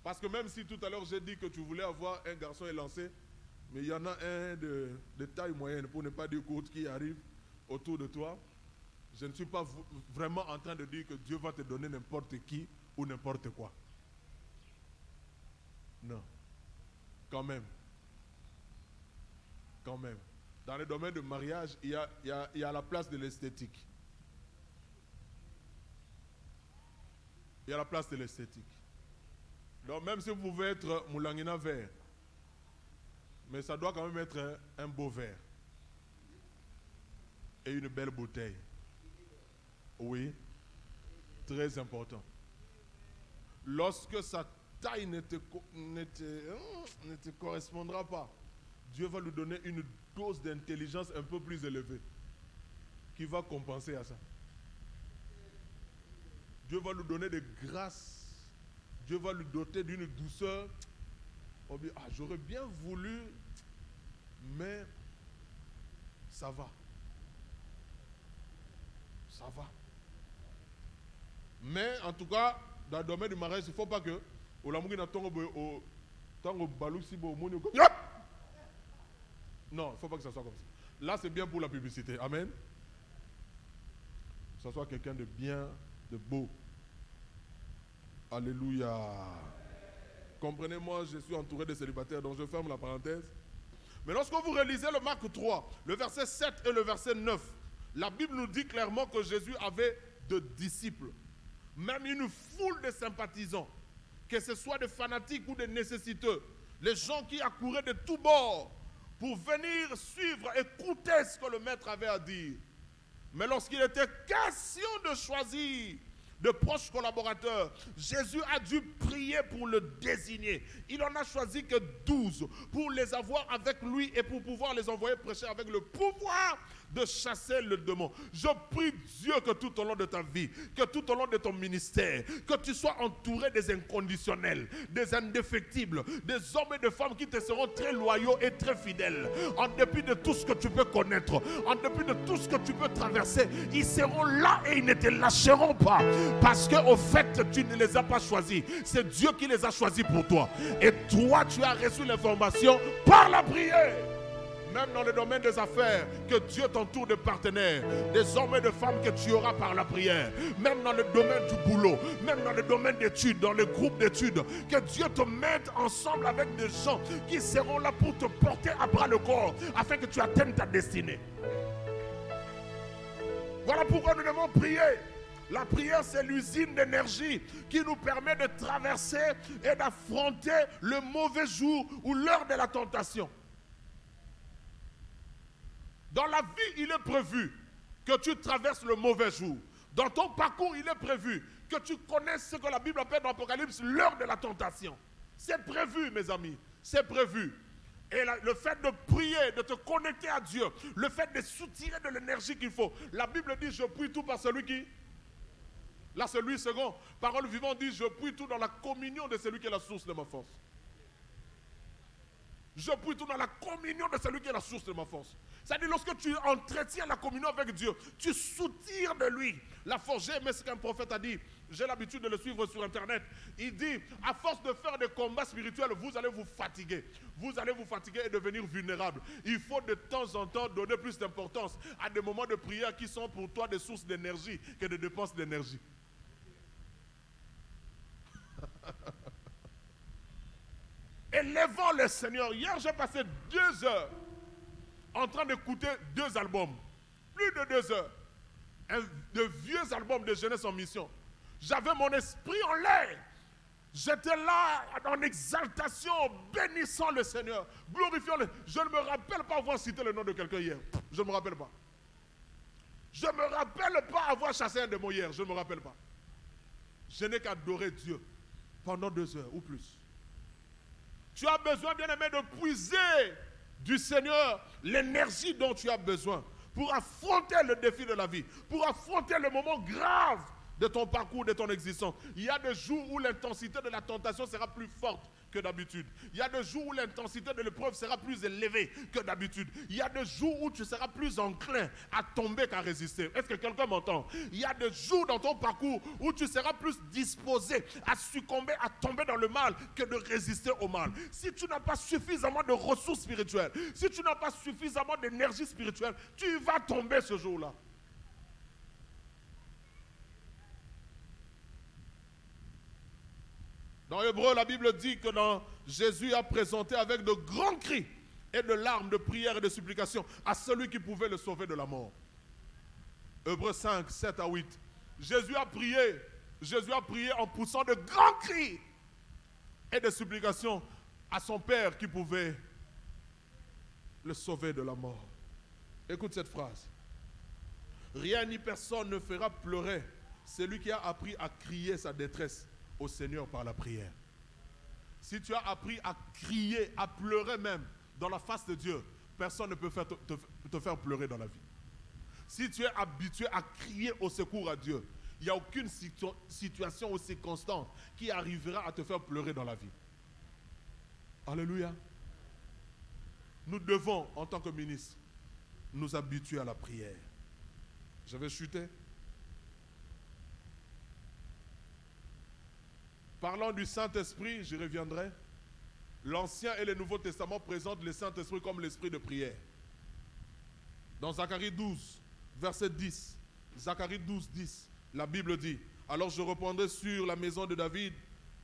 Parce que même si tout à l'heure j'ai dit que tu voulais avoir un garçon élancé, mais il y en a un de taille moyenne, pour ne pas dire courte, qui arrive autour de toi, je ne suis pas vraiment en train de dire que Dieu va te donner n'importe qui ou n'importe quoi. Non. Quand même. Quand même. Dans le domaine du mariage, il y a la place de l'esthétique. Il y a la place de l'esthétique. Donc même si vous pouvez être moulangina vert, mais ça doit quand même être un beau verre. Et une belle bouteille. Oui. Très important. Lorsque sa taille ne te correspondra pas, Dieu va lui donner une dose d'intelligence un peu plus élevée qui va compenser à ça. Dieu va lui donner de grâce. Dieu va lui doter d'une douceur. On dit, j'aurais bien voulu, mais ça va. Ça va. Mais en tout cas, dans le domaine du mariage, il ne faut pas que non, il ne faut pas que ça soit comme ça. Là, c'est bien pour la publicité. Amen. Que ce soit quelqu'un de bien, de beau. Alléluia. Comprenez-moi, je suis entouré de célibataires, donc je ferme la parenthèse. Mais lorsque vous relisez le Marc 3, le verset 7 et le verset 9, la Bible nous dit clairement que Jésus avait de disciples, même une foule de sympathisants, que ce soit des fanatiques ou des nécessiteux, les gens qui accouraient de tous bords pour venir suivre, écouter ce que le maître avait à dire. Mais lorsqu'il était question de choisir de proches collaborateurs, Jésus a dû prier pour le désigner. Il en a choisi que 12 pour les avoir avec lui et pour pouvoir les envoyer prêcher avec le pouvoir de chasser le démon. Je prie Dieu que tout au long de ta vie, que tout au long de ton ministère, que tu sois entouré des inconditionnels, des indéfectibles, des hommes et des femmes qui te seront très loyaux et très fidèles. En dépit de tout ce que tu peux connaître, en dépit de tout ce que tu peux traverser, ils seront là et ils ne te lâcheront pas. Parce qu'au fait, tu ne les as pas choisis. C'est Dieu qui les a choisis pour toi. Et toi, tu as reçu l'information par la prière. Même dans le domaine des affaires, que Dieu t'entoure de partenaires, des hommes et de femmes que tu auras par la prière. Même dans le domaine du boulot, même dans le domaine d'études, dans le groupe d'études, que Dieu te mette ensemble avec des gens qui seront là pour te porter à bras le corps, afin que tu atteignes ta destinée. Voilà pourquoi nous devons prier. La prière, c'est l'usine d'énergie qui nous permet de traverser et d'affronter le mauvais jour ou l'heure de la tentation. Dans la vie, il est prévu que tu traverses le mauvais jour. Dans ton parcours, il est prévu que tu connaisses ce que la Bible appelle dans l'Apocalypse l'heure de la tentation. C'est prévu, mes amis, c'est prévu. Et le fait de prier, de te connecter à Dieu, le fait de soutirer de l'énergie qu'il faut. La Bible dit, je prie tout par celui qui... Là, c'est lui second. Parole vivante dit, je prie tout dans la communion de celui qui est la source de ma force. Je prie tout dans la communion de celui qui est la source de ma force. C'est-à-dire, lorsque tu entretiens la communion avec Dieu, tu soutires de lui la force. J'ai aimé ce qu'un prophète a dit. J'ai l'habitude de le suivre sur Internet. Il dit, à force de faire des combats spirituels, vous allez vous fatiguer. Vous allez vous fatiguer et devenir vulnérable. Il faut de temps en temps donner plus d'importance à des moments de prière qui sont pour toi des sources d'énergie que des dépenses d'énergie. Élevons le Seigneur. Hier, j'ai passé 2 heures en train d'écouter 2 albums. Plus de 2 heures. De vieux albums de jeunesse en mission. J'avais mon esprit en l'air. J'étais là en exaltation, bénissant le Seigneur, glorifiant le... Je ne me rappelle pas avoir cité le nom de quelqu'un hier. Je ne me rappelle pas. Je ne me rappelle pas avoir chassé un démon hier. Je ne me rappelle pas. Je n'ai qu'à adorer Dieu pendant 2 heures ou plus. Tu as besoin, bien-aimé, de puiser du Seigneur l'énergie dont tu as besoin pour affronter le défi de la vie, pour affronter le moment grave de ton parcours, de ton existence. Il y a des jours où l'intensité de la tentation sera plus forte que d'habitude. Il y a des jours où l'intensité de l'épreuve sera plus élevée que d'habitude. Il y a des jours où tu seras plus enclin à tomber qu'à résister. Est-ce que quelqu'un m'entend? Il y a des jours dans ton parcours où tu seras plus disposé à succomber, à tomber dans le mal que de résister au mal. Si tu n'as pas suffisamment de ressources spirituelles, si tu n'as pas suffisamment d'énergie spirituelle, tu vas tomber ce jour-là. Dans Hébreu, la Bible dit que Jésus a présenté avec de grands cris et de larmes, de prières et de supplications à celui qui pouvait le sauver de la mort. Hébreu 5, 7 à 8. Jésus a prié en poussant de grands cris et de supplications à son Père qui pouvait le sauver de la mort. Écoute cette phrase. Rien ni personne ne fera pleurer celui qui a appris à crier sa détresse au Seigneur par la prière. Si tu as appris à crier, à pleurer même dans la face de Dieu, personne ne peut te faire pleurer dans la vie. Si tu es habitué à crier au secours à Dieu, il n'y a aucune situation ou circonstance qui arrivera à te faire pleurer dans la vie. Alléluia. Nous devons, en tant que ministres, nous habituer à la prière. Je vais chuter. Parlant du Saint-Esprit, j'y reviendrai. L'Ancien et le Nouveau Testament présentent le Saint-Esprit comme l'esprit de prière. Dans Zacharie 12, verset 10, Zacharie 12, 10, la Bible dit: alors je répandrai sur la maison de David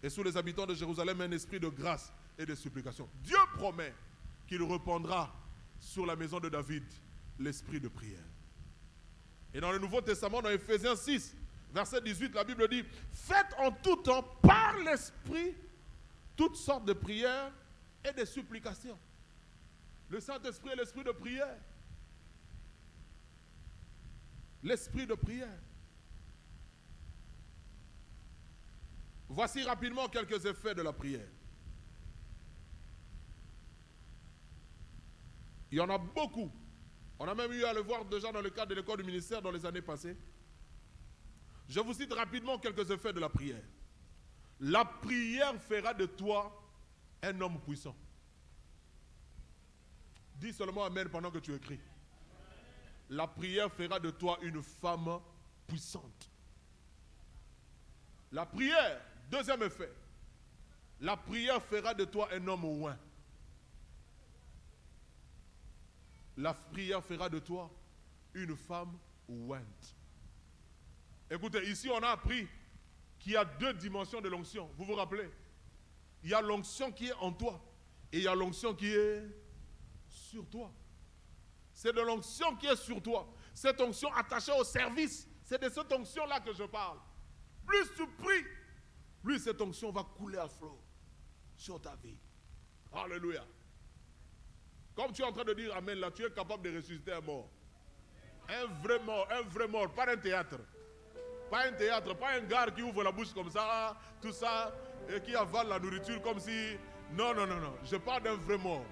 et sur les habitants de Jérusalem un esprit de grâce et de supplication. Dieu promet qu'il répandra sur la maison de David l'esprit de prière. Et dans le Nouveau Testament, dans Éphésiens 6, verset 18, la Bible dit: faites en tout temps par l'Esprit toutes sortes de prières et de supplications. Le Saint-Esprit est l'esprit de prière. L'esprit de prière. Voici rapidement quelques effets de la prière. Il y en a beaucoup. On a même eu à le voir déjà dans le cadre de l'école du ministère dans les années passées. Je vous cite rapidement quelques effets de la prière. La prière fera de toi un homme puissant. Dis seulement Amen pendant que tu écris. La prière fera de toi une femme puissante. La prière, deuxième effet. La prière fera de toi un homme oint. La prière fera de toi une femme ointe. Écoutez, ici on a appris qu'il y a deux dimensions de l'onction. Vous vous rappelez? Il y a l'onction qui est en toi et il y a l'onction qui est sur toi. C'est de l'onction qui est sur toi. Cette onction attachée au service, c'est de cette onction-là que je parle. Plus tu pries, plus cette onction va couler à flot sur ta vie. Alléluia. Comme tu es en train de dire Amen là, tu es capable de ressusciter un mort. Un vrai mort, pas un théâtre. Pas un théâtre, pas un gars qui ouvre la bouche comme ça, tout ça, et qui avale la nourriture comme si... Non, non, non, non. Je parle d'un vrai mort.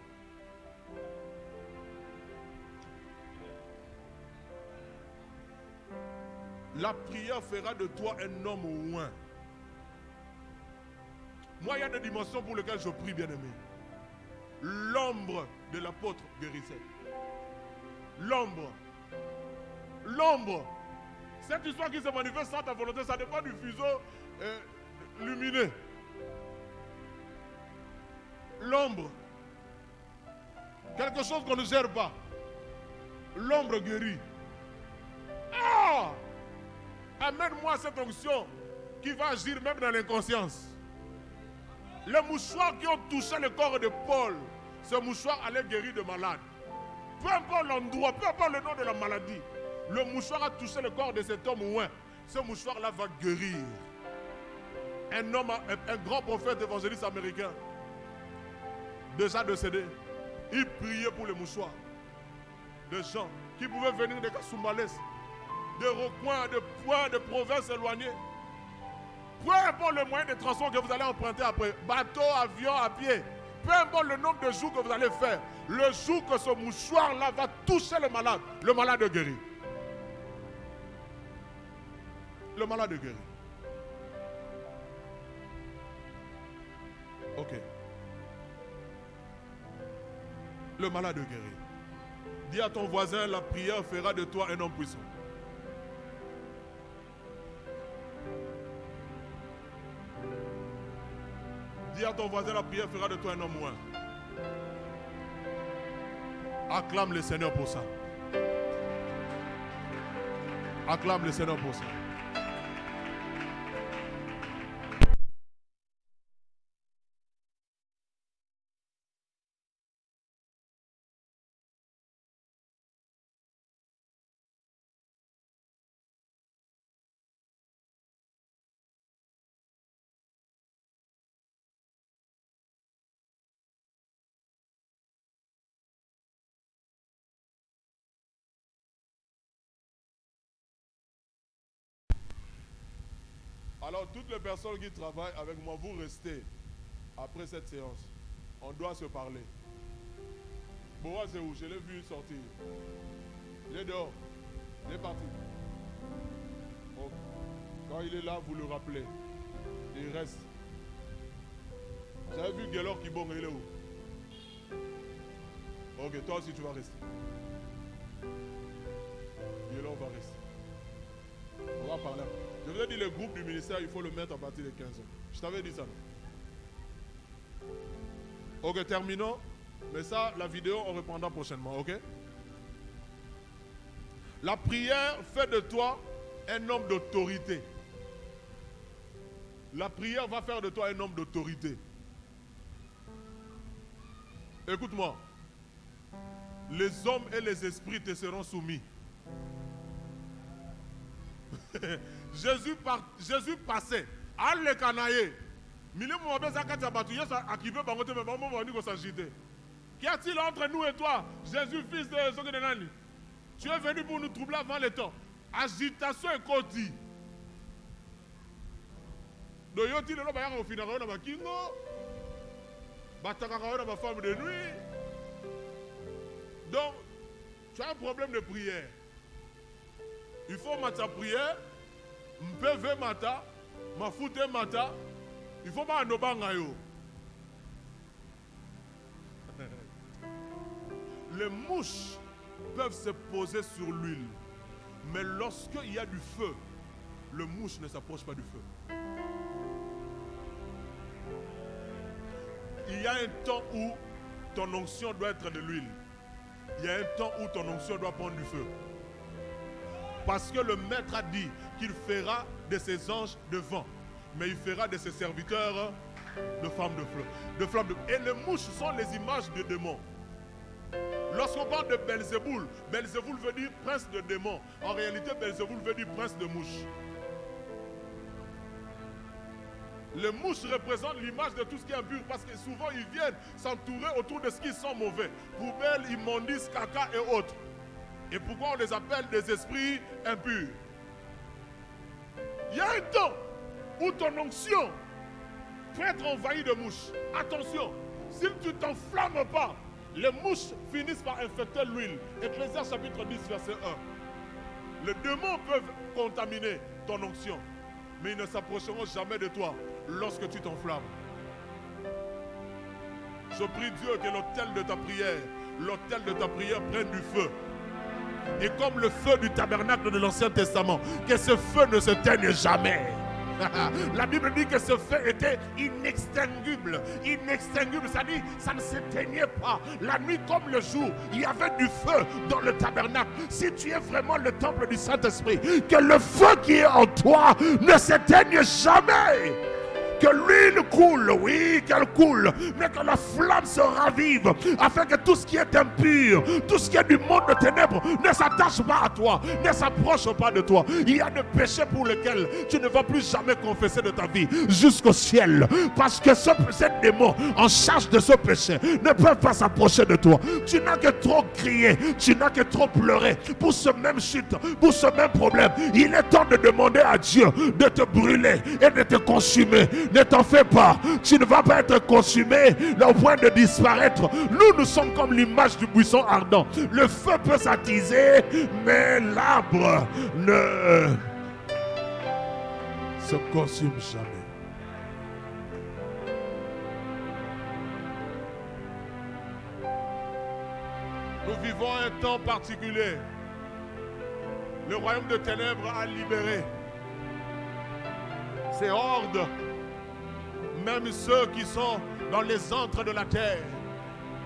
La prière fera de toi un homme oint. Moi, il y a des dimensions pour lesquelles je prie, bien-aimé. L'ombre de l'apôtre guérissait. L'ombre. L'ombre. Cette histoire qui se manifeste sans ta volonté, ça dépend du fuseau lumineux. L'ombre. Quelque chose qu'on ne gère pas. L'ombre guérit. Ah! Amène-moi cette onction qui va agir même dans l'inconscience. Les mouchoirs qui ont touché le corps de Paul, ce mouchoir allait guérir de malades. Peu importe l'endroit, peu importe le nom de la maladie, le mouchoir a touché le corps de cet homme oint. Ce mouchoir-là va guérir. Un homme, un grand prophète évangéliste américain, déjà décédé, il priait pour les mouchoirs. Des gens qui pouvaient venir de Kasumbalès, de recoins, de points, de provinces éloignées. Peu importe le moyen de transport que vous allez emprunter après, bateau, avion, à pied, peu importe le nombre de jours que vous allez faire, le jour que ce mouchoir-là va toucher le malade est guéri. Le malade est guéri. Ok. Le malade est guéri. Dis à ton voisin, la prière fera de toi un homme puissant. Dis à ton voisin, la prière fera de toi un homme moins. Acclame le Seigneur pour ça. Acclame le Seigneur pour ça. Alors, toutes les personnes qui travaillent avec moi, vous restez après cette séance. On doit se parler. Boaz est où? Je l'ai vu sortir. Il est dehors. Il est parti. Donc, quand il est là, vous le rappelez. Il reste. Vous avez vu Guélor qui bon, il est où? Ok, toi aussi tu vas rester. Guélor va rester. On va parler. Je vous ai dit, le groupe du ministère, il faut le mettre à partir de 15 ans. Je t'avais dit ça. Ok, terminons. Mais ça, la vidéo, on reprendra prochainement, ok? La prière fait de toi un homme d'autorité. La prière va faire de toi un homme d'autorité. Écoute-moi. Les hommes et les esprits te seront soumis. Jésus passait. Allez canaillé. Qu'y a-t-il entre nous et toi, Jésus, fils de Zogenenani? Tu es venu pour nous troubler avant le temps. Agitation et côté. Donc, il y a un final de ma kingo. Ma femme de nuit. Donc, tu as un problème de prière. Il faut mettre prière. Mpeve mata, mafute mata, il faut pas nobanga yo. Les mouches peuvent se poser sur l'huile, mais lorsqu'il y a du feu, le mouche ne s'approche pas du feu. Il y a un temps où ton onction doit être de l'huile. Il y a un temps où ton onction doit prendre du feu. Parce que le maître a dit qu'il fera de ses anges de vent, mais il fera de ses serviteurs de flammes de feu. Et les mouches sont les images de démons. Lorsqu'on parle de Belzéboul, Belzéboul veut dire prince de démons. En réalité, Belzéboul veut dire prince de mouches. Les mouches représentent l'image de tout ce qui est impur parce que souvent ils viennent s'entourer autour de ce qui sent mauvais. Poubelles, immondices, caca et autres. Et pourquoi on les appelle des esprits impurs? Il y a un temps où ton onction peut être envahie de mouches. Attention, si tu ne t'enflammes pas, les mouches finissent par infecter l'huile. Ecclésiaste chapitre 10, verset 1. Les démons peuvent contaminer ton onction, mais ils ne s'approcheront jamais de toi lorsque tu t'enflammes. Je prie Dieu que l'autel de ta prière prenne du feu. Et comme le feu du tabernacle de l'Ancien Testament, que ce feu ne se teigne jamais. La Bible dit que ce feu était inextinguible. Inextinguible, ça dit ça ne s'éteignait pas. La nuit comme le jour, il y avait du feu dans le tabernacle. Si tu es vraiment le temple du Saint-Esprit, que le feu qui est en toi ne s'éteigne jamais. Que l'huile coule, oui, qu'elle coule, mais que la flamme se ravive, afin que tout ce qui est impur, tout ce qui est du monde de ténèbres, ne s'attache pas à toi, ne s'approche pas de toi. Il y a des péchés pour lesquels tu ne vas plus jamais confesser de ta vie jusqu'au ciel, parce que ces démons en charge de ce péché ne peuvent pas s'approcher de toi. Tu n'as que trop crié, tu n'as que trop pleuré pour ce même chute, pour ce même problème. Il est temps de demander à Dieu de te brûler et de te consumer. Ne t'en fais pas. Tu ne vas pas être consumé au point de disparaître. Nous sommes comme l'image du buisson ardent. Le feu peut s'attiser, mais l'arbre ne se consume jamais. Nous vivons un temps particulier. Le royaume de ténèbres a libéré ces hordes, même ceux qui sont dans les antres de la terre.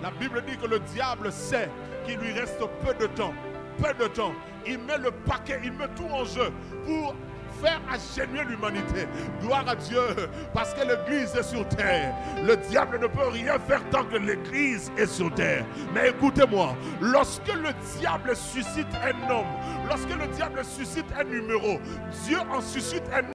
La Bible dit que le diable sait qu'il lui reste peu de temps. Peu de temps. Il met le paquet, il met tout en jeu pour faire agenouiller l'humanité. Gloire à Dieu, parce que l'Église est sur terre. Le diable ne peut rien faire tant que l'Église est sur terre. Mais écoutez-moi, lorsque le diable suscite un homme, lorsque le diable suscite un numéro, Dieu en suscite un